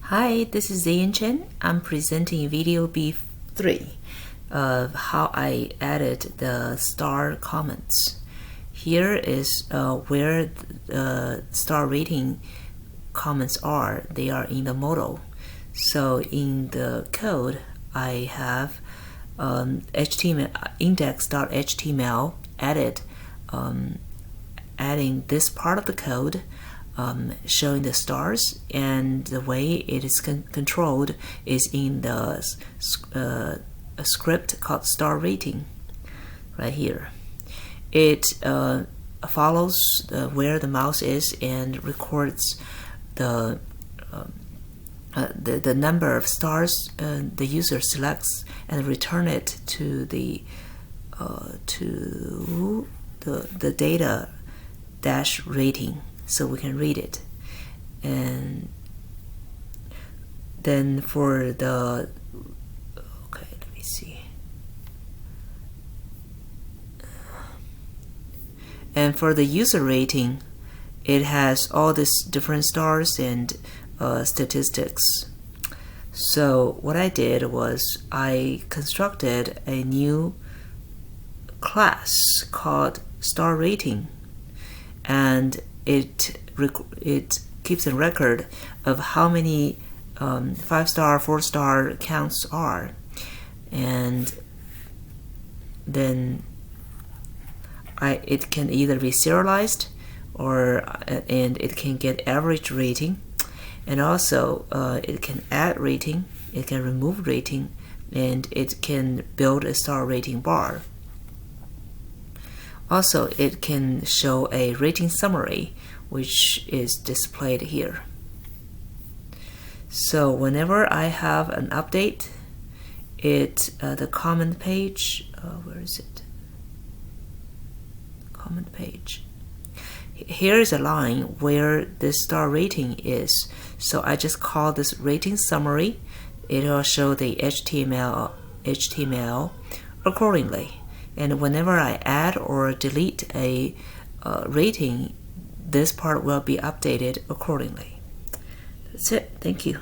Hi, this is Zian Chen. I'm presenting video B3 of how I added the star comments. Here is where the star rating comments are. They are in the model. So in the code, I have HTML index.html added, adding this part of the code. Showing the stars, and the way it is controlled is in the a script called star rating right here. It follows where the mouse is and records the number of stars the user selects and return it to the data dash rating, so we can read it. And then for the let me see. And for the user rating, it has all these different stars and statistics. So what I did was I constructed a new class called star rating, and it keeps a record of how many 5-star, 4-star counts are, and then it can either be serialized and it can get average rating, and also it can add rating, it can remove rating, and it can build a star rating bar. Also, it can show a rating summary, which is displayed here. So whenever I have an update, the comment page, where is it? Comment page. Here is a line where this star rating is. So I just call this rating summary. It will show the HTML accordingly. And whenever I add or delete a rating, this part will be updated accordingly. That's it. Thank you.